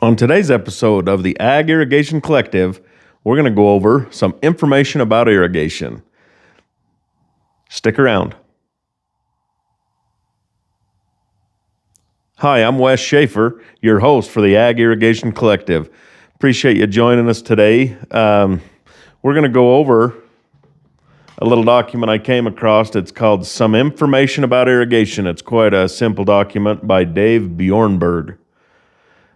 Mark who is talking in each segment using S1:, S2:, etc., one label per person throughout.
S1: On today's episode of the Ag Irrigation Collective, we're going to go over some information about irrigation. Stick around. Hi, I'm Wes Schaefer, your host for the Ag Irrigation Collective. Appreciate you joining us today. We're going to go over a little document I came across. It's called Some Information About Irrigation. It's quite a simple document by Dave Bjornberg.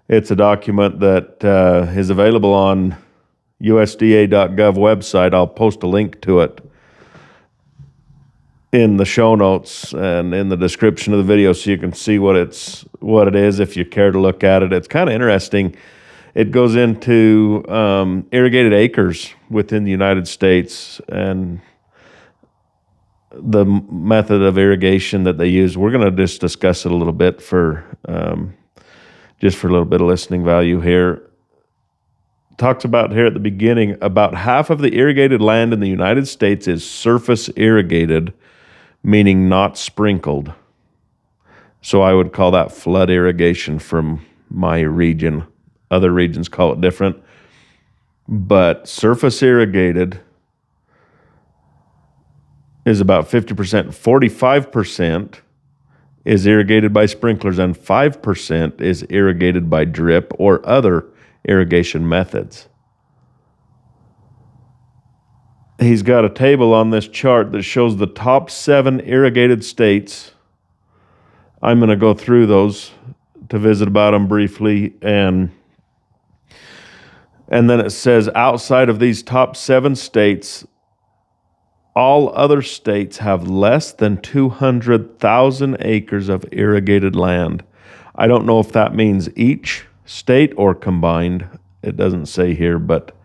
S1: It's a document that is available on USDA.gov website. I'll post a link to it in the show notes and in the description of the video so you can see what it is if you care to look at it. It's kind of interesting. It goes into irrigated acres within the United States and the method of irrigation that they use. We're going to just discuss it a little bit for a little bit of listening value here. Talks about here at the beginning, about half of the irrigated land in the United States is surface irrigated, meaning not sprinkled. So I would call that flood irrigation from my region. Other regions call it different. But surface irrigated is about 50%. 45% is irrigated by sprinklers, and 5% is irrigated by drip or other irrigation methods. He's got a table on this chart that shows the top 7 irrigated states. I'm going to go through those to visit about them briefly, and then it says outside of these top 7 states, all other states have less than 200,000 acres of irrigated land. I don't know if that means each state or combined. It doesn't say here, but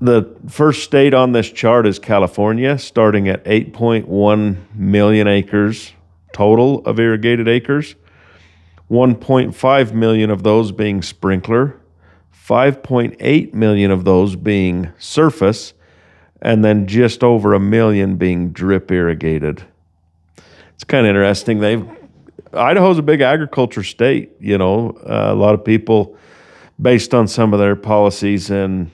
S1: the first state on this chart is California, starting at 8.1 million acres total of irrigated acres, 1.5 million of those being sprinkler, 5.8 million of those being surface, and then just over 1 million being drip irrigated. It's kind of interesting. Idaho's a big agriculture state. A lot of people, based on some of their policies and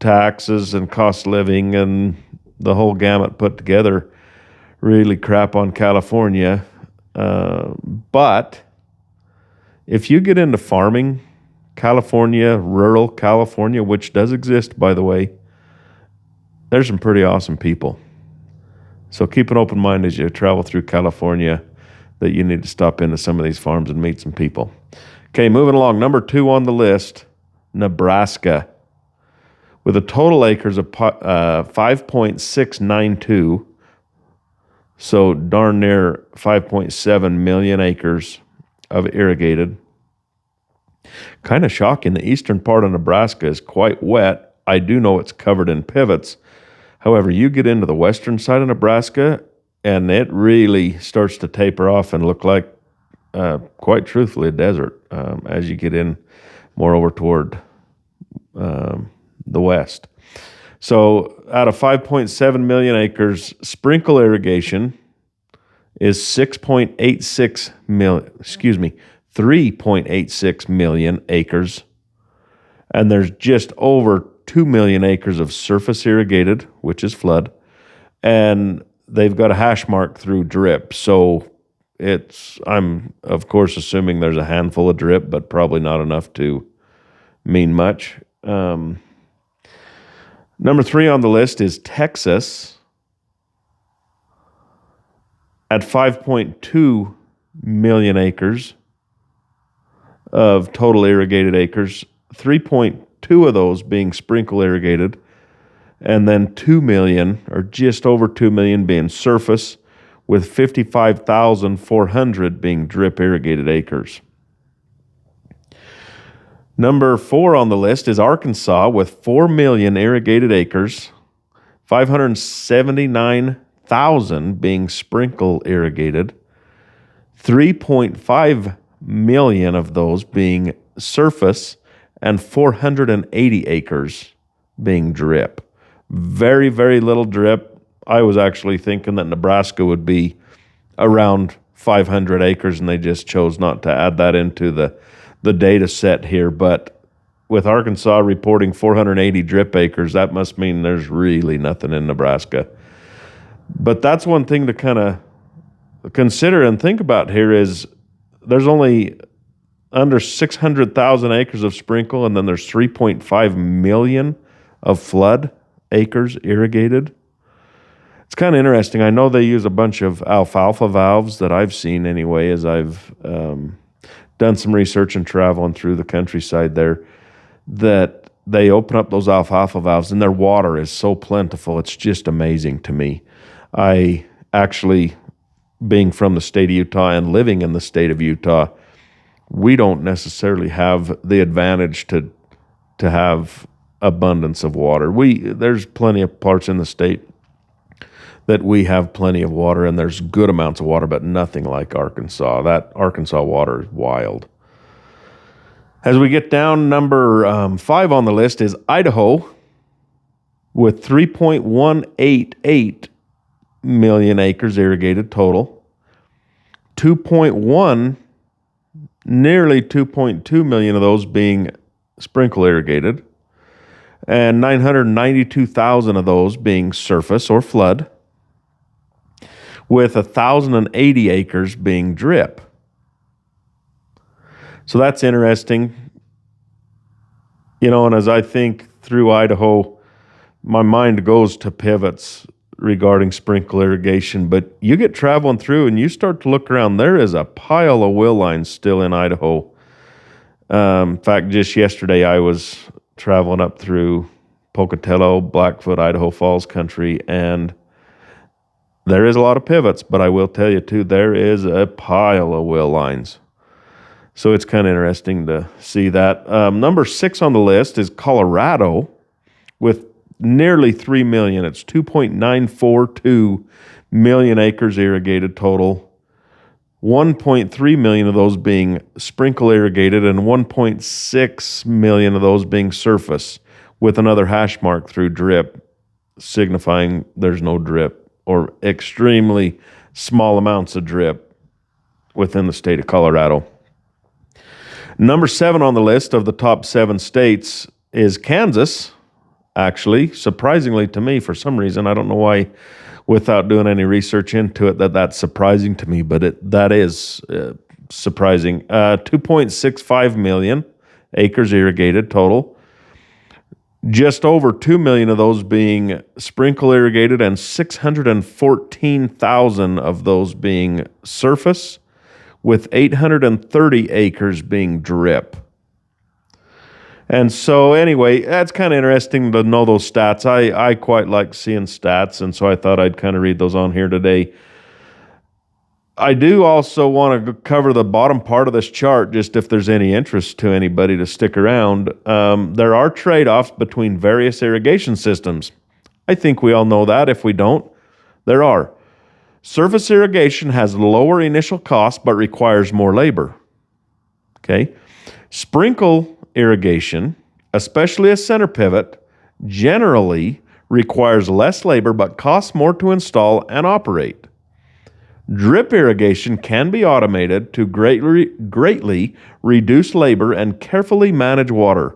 S1: taxes and cost of living and the whole gamut put together, really crap on California. But if you get into farming, California, rural California, which does exist, by the way, there's some pretty awesome people. So keep an open mind as you travel through California that you need to stop into some of these farms and meet some people. Okay, moving along. Number 2 on the list, Nebraska. With a total acres of 5.692, so darn near 5.7 million acres of irrigated. Kind of shocking. The eastern part of Nebraska is quite wet. I do know it's covered in pivots. However, you get into the western side of Nebraska, and it really starts to taper off and look like, quite truthfully, a desert as you get in more over toward the west. So out of 5.7 million acres, sprinkle irrigation is 3.86 million acres, and there's just over 2 million acres of surface irrigated, which is flood, and they've got a hash mark through drip. So I'm of course assuming there's a handful of drip, but probably not enough to mean much. Number 3 on the list is Texas at 5.2 million acres of total irrigated acres, 3.2 of those being sprinkle irrigated, and then 2 million, or just over 2 million, being surface, with 55,400 being drip irrigated acres. Number 4 on the list is Arkansas with 4 million irrigated acres, 579,000 being sprinkle irrigated, 3.5 million of those being surface, and 480 acres being drip. Very, very little drip. I was actually thinking that Nebraska would be around 500 acres, and they just chose not to add that into the the data set here, but with Arkansas reporting 480 drip acres, that must mean there's really nothing in Nebraska. But that's one thing to kind of consider and think about here is there's only under 600,000 acres of sprinkle, and then there's 3.5 million of flood acres irrigated. It's kind of interesting. I know they use a bunch of alfalfa valves that I've seen anyway, as I've done some research and traveling through the countryside there, that they open up those alfalfa valves and their water is so plentiful. It's just amazing to me. I actually, being from the state of Utah and living in the state of Utah, we don't necessarily have the advantage to have abundance of water. There's plenty of parts in the state that we have plenty of water, and there's good amounts of water, but nothing like Arkansas. That Arkansas water is wild. As we get down, number 5 on the list is Idaho with 3.188 million acres irrigated total. 2.1, nearly 2.2 million of those being sprinkle irrigated, and 992,000 of those being surface or flood, with 1,080 acres being drip. So that's interesting. And as I think through Idaho, my mind goes to pivots regarding sprinkle irrigation, but you get traveling through and you start to look around, there is a pile of well lines still in Idaho. In fact, just yesterday I was traveling up through Pocatello, Blackfoot, Idaho Falls country, and there is a lot of pivots, but I will tell you too, there is a pile of well lines. So it's kind of interesting to see that. Number 6 on the list is Colorado with nearly 3 million. It's 2.942 million acres irrigated total. 1.3 million of those being sprinkle irrigated and 1.6 million of those being surface, with another hash mark through drip, signifying there's no drip or extremely small amounts of drip within the state of Colorado. Number 7 on the list of the top 7 states is Kansas. Actually, surprisingly to me, for some reason, I don't know why, without doing any research into it, that's surprising to me, but that is surprising. 2.65 million acres irrigated total. Just over 2 million of those being sprinkle irrigated and 614,000 of those being surface, with 830 acres being drip. And so anyway, that's kind of interesting to know those stats. I quite like seeing stats, and so I thought I'd kind of read those on here today. I do also want to cover the bottom part of this chart, just if there's any interest to anybody to stick around. There are trade-offs between various irrigation systems. I think we all know that. If we don't, there are. Surface irrigation has lower initial cost but requires more labor. Okay. Sprinkle irrigation, especially a center pivot, generally requires less labor but costs more to install and operate. Drip irrigation can be automated to greatly reduce labor and carefully manage water,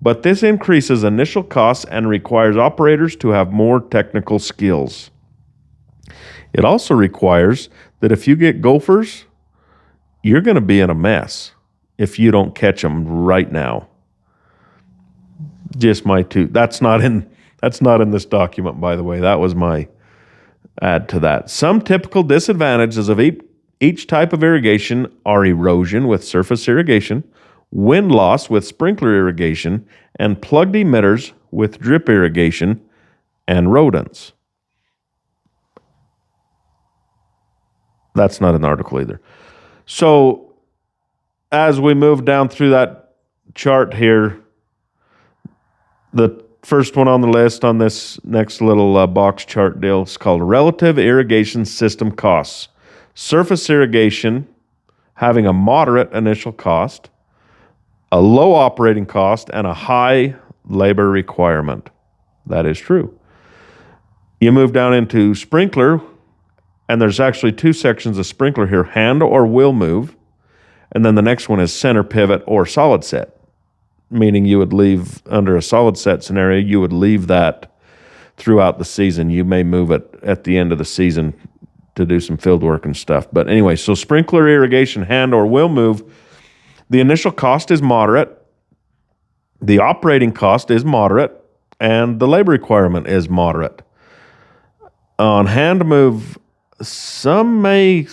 S1: but this increases initial costs and requires operators to have more technical skills. It also requires that if you get gophers, you're going to be in a mess if you don't catch them right now. Just my two. That's not in this document, by the way. That was my add to that. Some typical disadvantages of each type of irrigation are erosion with surface irrigation, wind loss with sprinkler irrigation, and plugged emitters with drip irrigation, and rodents. That's not an article either. So as we move down through that chart here, the first one on the list on this next little box chart deal is called Relative Irrigation System Costs. Surface irrigation having a moderate initial cost, a low operating cost, and a high labor requirement. That is true. You move down into sprinkler, and there's actually two sections of sprinkler here, hand or will move, And then the next one is center pivot or solid set, meaning you would leave under a solid set scenario, you would leave that throughout the season. You may move it at the end of the season to do some field work and stuff. But anyway, so sprinkler irrigation, hand or wheel move, the initial cost is moderate, the operating cost is moderate, and the labor requirement is moderate. On hand move, some may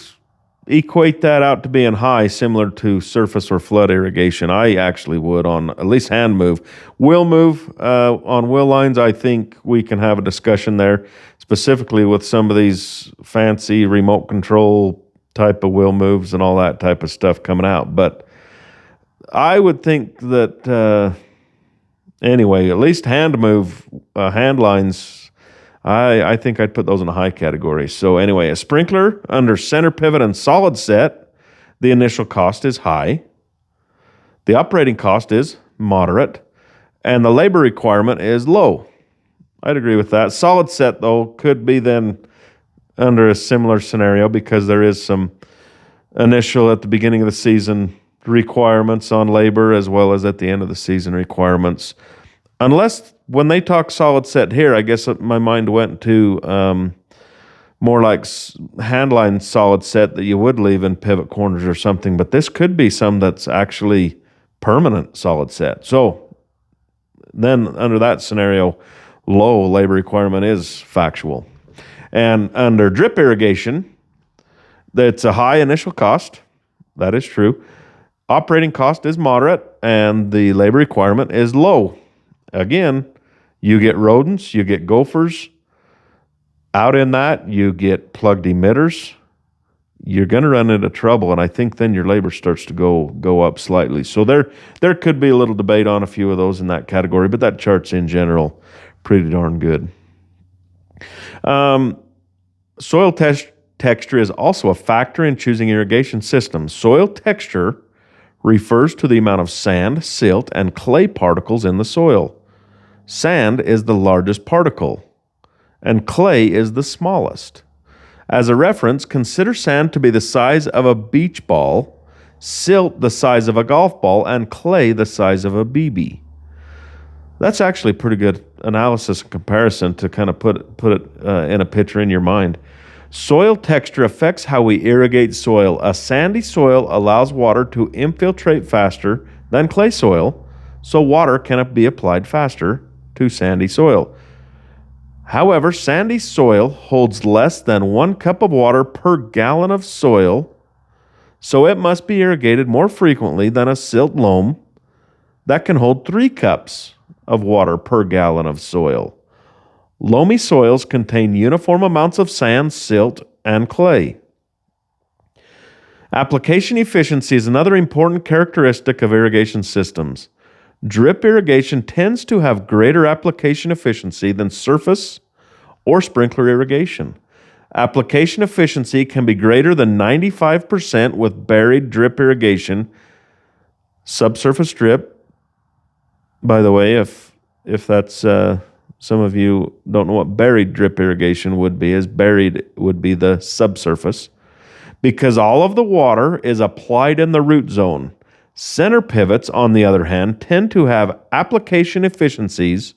S1: equate that out to being high, similar to surface or flood irrigation. I actually would on at least hand move. Wheel move, on wheel lines, I think we can have a discussion there, specifically with some of these fancy remote control type of wheel moves and all that type of stuff coming out. But I would think that, anyway, at least hand move, hand lines, I think I'd put those in a high category. So anyway, a sprinkler under center pivot and solid set, the initial cost is high. The operating cost is moderate. And the labor requirement is low. I'd agree with that. Solid set, though, could be then under a similar scenario because there is some initial at the beginning of the season requirements on labor as well as at the end of the season requirements. Unless when they talk solid set here, I guess my mind went to more like handline solid set that you would leave in pivot corners or something. But this could be some that's actually permanent solid set. So then under that scenario, low labor requirement is factual. And under drip irrigation, that's a high initial cost. That is true. Operating cost is moderate, and the labor requirement is low. Again, you get rodents, you get gophers. Out in that, you get plugged emitters. You're going to run into trouble, and I think then your labor starts to go up slightly. So there could be a little debate on a few of those in that category, but that chart's in general pretty darn good. Soil texture is also a factor in choosing irrigation systems. Soil texture refers to the amount of sand, silt, and clay particles in the soil. Sand is the largest particle, and clay is the smallest. As a reference, consider sand to be the size of a beach ball, silt the size of a golf ball, and clay the size of a BB. That's actually pretty good analysis and comparison to kind of put it in a picture in your mind. Soil texture affects how we irrigate soil. A sandy soil allows water to infiltrate faster than clay soil, so water can be applied faster to sandy soil. However, sandy soil holds less than 1 cup of water per gallon of soil, so it must be irrigated more frequently than a silt loam that can hold 3 cups of water per gallon of soil. Loamy soils contain uniform amounts of sand, silt, and clay. Application efficiency is another important characteristic of irrigation systems. Drip irrigation tends to have greater application efficiency than surface or sprinkler irrigation. Application efficiency can be greater than 95% with buried drip irrigation. Subsurface drip, by the way, if that's some of you don't know what buried drip irrigation would be, as buried would be the subsurface, because all of the water is applied in the root zone. Center pivots, on the other hand, tend to have application efficiencies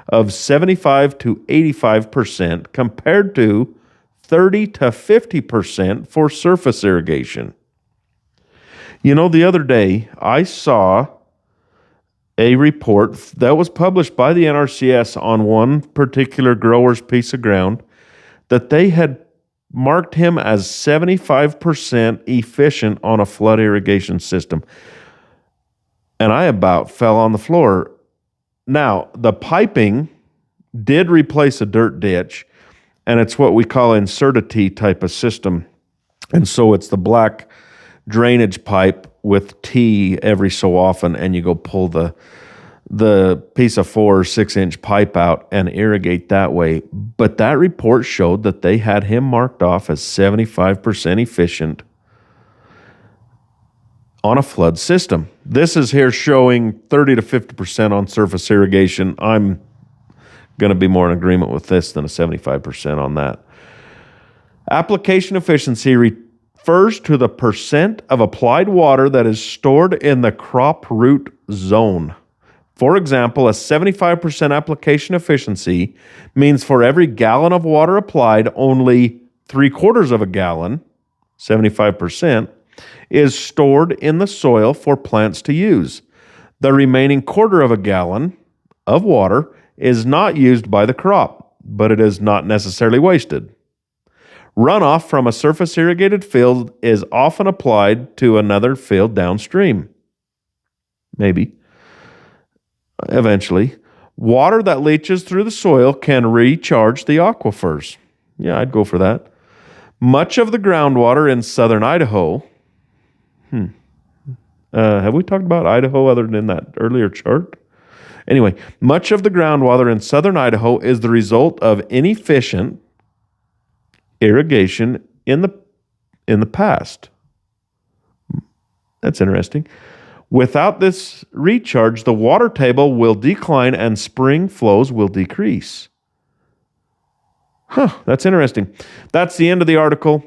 S1: of 75 to 85% compared to 30 to 50% for surface irrigation. You know, the other day I saw a report that was published by the NRCS on one particular grower's piece of ground that they had marked him as 75% efficient on a flood irrigation system. And I about fell on the floor. Now, the piping did replace a dirt ditch, and it's what we call insertity type of system. And so it's the black drainage pipe with T every so often, and you go pull the piece of 4 or 6 inch pipe out and irrigate that way. But that report showed that they had him marked off as 75% efficient on a flood system. This is here showing 30 to 50% on surface irrigation. I'm going to be more in agreement with this than a 75% on that. Application efficiency refers to the percent of applied water that is stored in the crop root zone. For example, a 75% application efficiency means for every gallon of water applied, only 3/4 of a gallon, 75%, is stored in the soil for plants to use. The remaining 1/4 of a gallon of water is not used by the crop, but it is not necessarily wasted. Runoff from a surface irrigated field is often applied to another field downstream. Maybe. Eventually. Water that leaches through the soil can recharge the aquifers. Yeah, I'd go for that. Much of the groundwater in southern Idaho. Have we talked about Idaho other than that earlier chart? Anyway, much of the groundwater in southern Idaho is the result of inefficient irrigation in the past. That's interesting. Without this recharge, the water table will decline and spring flows will decrease. That's interesting. That's the end of the article.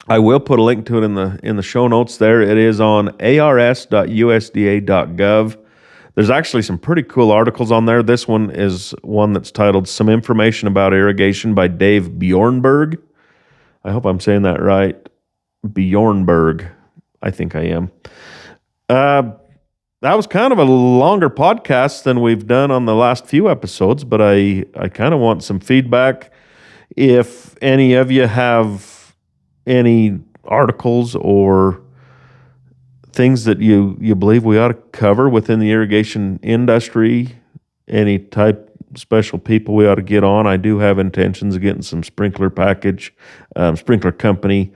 S1: I will put a link to it in the show notes there. It is on ars.usda.gov. There's actually some pretty cool articles on there. This one is one that's titled Some Information About Irrigation by Dave Bjornberg. I hope I'm saying that right. Bjornberg. I think I am. That was kind of a longer podcast than we've done on the last few episodes, but I kind of want some feedback. If any of you have any articles or things that you believe we ought to cover within the irrigation industry, any type special people we ought to get on, I do have intentions of getting some sprinkler company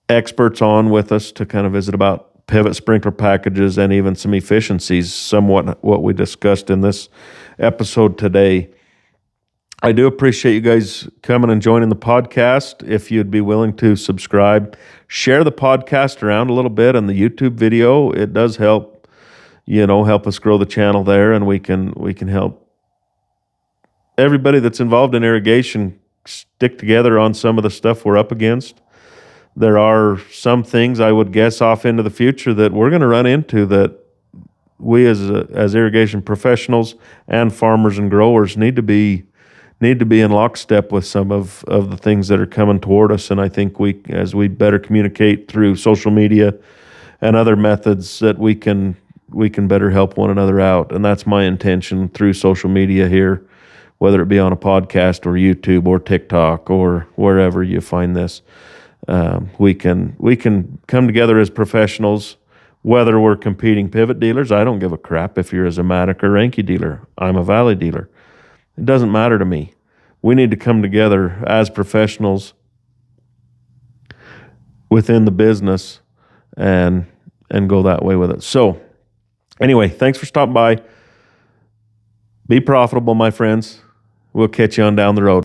S1: experts on with us to kind of visit about pivot sprinkler packages and even some efficiencies, somewhat what we discussed in this episode today. I do appreciate you guys coming and joining the podcast. If you'd be willing to subscribe, share the podcast around a little bit and the YouTube video. It does help, help us grow the channel there, and we can help everybody that's involved in irrigation stick together on some of the stuff we're up against. There are some things I would guess off into the future that we're going to run into that we as irrigation professionals and farmers and growers need to be in lockstep with some of the things that are coming toward us. And I think as we better communicate through social media and other methods, that we can better help one another out. And that's my intention through social media here, whether it be on a podcast or YouTube or TikTok or wherever you find this. We can come together as professionals, whether we're competing pivot dealers. I don't give a crap if you're a Zematic or Ranke dealer. I'm a Valley dealer. It doesn't matter to me. We need to come together as professionals within the business and go that way with it. So anyway, thanks for stopping by. Be profitable, my friends. We'll catch you on down the road.